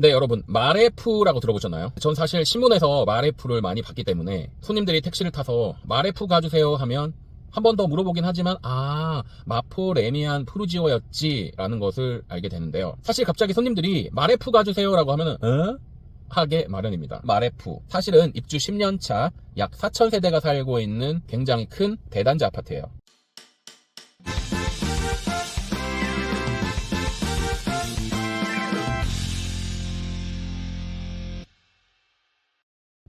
네, 여러분, 마레프라고 들어보셨나요? 전 사실 신문에서 마레프를 많이 봤기 때문에 손님들이 택시를 타서 마레프 가주세요 하면 한 번 더 물어보긴 하지만 마포 레미안 푸르지오였지 라는 것을 알게 되는데요. 사실 갑자기 손님들이 마레프 가주세요 라고 하면은 하게 마련입니다. 마레프, 사실은 입주 10년 차 약 4,000세대가 살고 있는 굉장히 큰 대단지 아파트예요.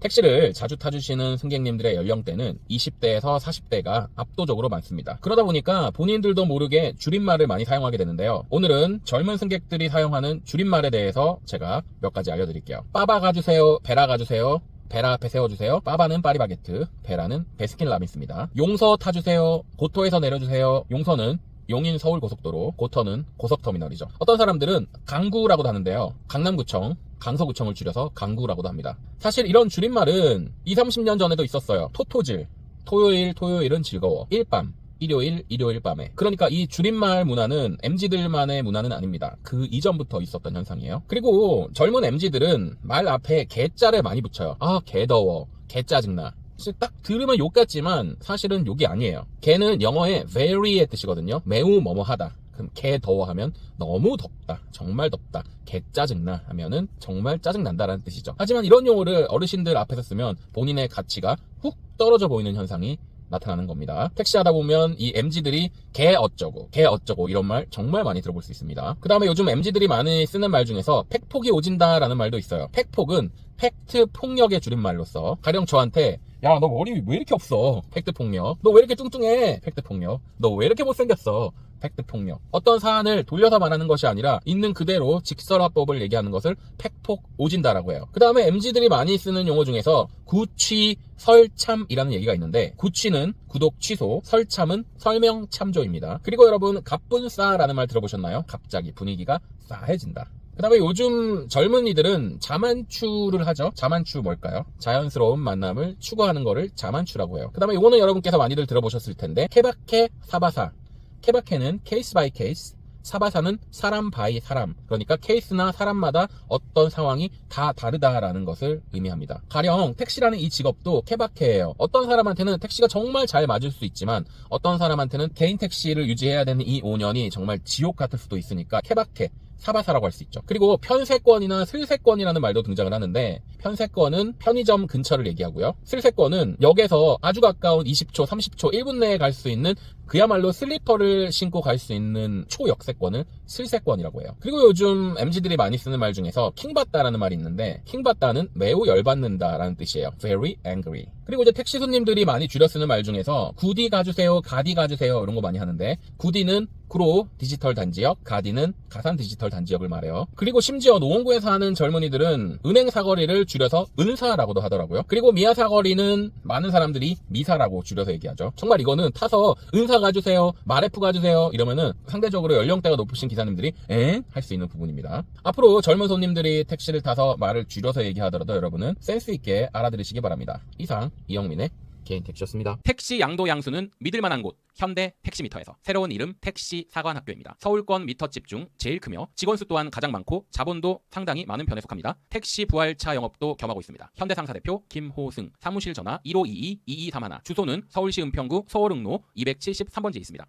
택시를 자주 타주시는 승객님들의 연령대는 20대에서 40대가 압도적으로 많습니다. 그러다 보니까 본인들도 모르게 줄임말을 많이 사용하게 되는데요. 오늘은 젊은 승객들이 사용하는 줄임말에 대해서 제가 몇 가지 알려드릴게요. 빠바 가주세요, 베라 가주세요, 베라 앞에 세워주세요. 빠바는 파리바게트, 베라는 베스킨라빈스입니다. 용서 타주세요, 고토에서 내려주세요. 용서는 용인 서울고속도로, 고터는 고속터미널이죠. 어떤 사람들은 강구라고도 하는데요. 강남구청, 강서구청을 줄여서 강구라고도 합니다. 사실 이런 줄임말은 20, 30년 전에도 있었어요. 토토질, 토요일은 즐거워, 일밤, 일요일 밤에. 그러니까 이 줄임말 문화는 MZ들만의 문화는 아닙니다. 그 이전부터 있었던 현상이에요. 그리고 젊은 MZ들은 말 앞에 개자를 많이 붙여요. 개더워, 개짜증나. 딱 들으면 욕 같지만 사실은 욕이 아니에요. 개는 영어의 very의 뜻이거든요. 매우 뭐뭐하다. 그럼 개 더워하면 너무 덥다, 정말 덥다. 개 짜증나 하면은 정말 짜증난다라는 뜻이죠. 하지만 이런 용어를 어르신들 앞에서 쓰면 본인의 가치가 훅 떨어져 보이는 현상이 나타나는 겁니다. 택시하다 보면 이 MZ들이 개 어쩌고 이런 말 정말 많이 들어볼 수 있습니다. 그 다음에 요즘 MZ들이 많이 쓰는 말 중에서 팩폭이 오진다 라는 말도 있어요. 팩폭은 팩트 폭력의 줄임말로서 가령 저한테 야, 너 머리 왜 이렇게 없어? 팩트 폭력. 너 왜 이렇게 뚱뚱해? 팩트 폭력. 너 왜 이렇게 못생겼어? 팩트 폭력. 어떤 사안을 돌려서 말하는 것이 아니라 있는 그대로 직설화법을 얘기하는 것을 팩폭 오진다라고 해요. 그 다음에 MZ들이 많이 쓰는 용어 중에서 구취, 설참이라는 얘기가 있는데, 구취는 구독 취소, 설참은 설명 참조입니다. 그리고 여러분, 갑분싸라는 말 들어보셨나요? 갑자기 분위기가 싸해진다. 그 다음에 요즘 젊은이들은 자만추를 하죠. 자만추 뭘까요? 자연스러운 만남을 추구하는 거를 자만추라고 해요. 그 다음에 이거는 여러분께서 많이들 들어보셨을 텐데, 케바케, 사바사. 케바케는 케이스 바이 케이스, 사바사는 사람 바이 사람. 그러니까 케이스나 사람마다 어떤 상황이 다 다르다라는 것을 의미합니다. 가령 택시라는 이 직업도 케바케예요. 어떤 사람한테는 택시가 정말 잘 맞을 수 있지만 어떤 사람한테는 개인 택시를 유지해야 되는 이 5년이 정말 지옥 같을 수도 있으니까 케바케, 사바사라고 할 수 있죠. 그리고 편세권이나 슬세권이라는 말도 등장을 하는데, 편세권은 편의점 근처를 얘기하고요. 슬세권은 역에서 아주 가까운 20초, 30초, 1분 내에 갈 수 있는 그야말로 슬리퍼를 신고 갈 수 있는 초역세권을 슬세권이라고 해요. 그리고 요즘 MZ들이 많이 쓰는 말 중에서 킹받다라는 말이 있는데, 킹받다는 매우 열받는다라는 뜻이에요. very angry. 그리고 이제 택시 손님들이 많이 줄여 쓰는 말 중에서 구디 가주세요, 가디 가주세요 이런 거 많이 하는데, 구디는 구로 디지털 단지역, 가디는 가산 디지털 단지역을 말해요. 그리고 심지어 노원구에 사는 젊은이들은 은행 사거리를 줄여서 은사라고도 하더라고요. 그리고 미아 사거리는 많은 사람들이 미사라고 줄여서 얘기하죠. 정말 이거는 타서 은사 가주세요, 마레프 가주세요 이러면은 상대적으로 연령대가 높으신 기사님들이 엥? 할 수 있는 부분입니다. 앞으로 젊은 손님들이 택시를 타서 말을 줄여서 얘기하더라도 여러분은 센스 있게 알아들으시기 바랍니다. 이상 이영민의 개인 택시였습니다. 택시 양도 양수는 믿을만한 곳 현대 택시미터에서 새로운 이름 택시 사관학교입니다. 서울권 미터집 중 제일 크며 직원 수 또한 가장 많고 자본도 상당히 많은 편에 속합니다. 택시 부활차 영업도 겸하고 있습니다. 현대상사 대표 김호승, 사무실 전화 1522-2231, 주소는 서울시 은평구 서월흥로 273번지에 있습니다.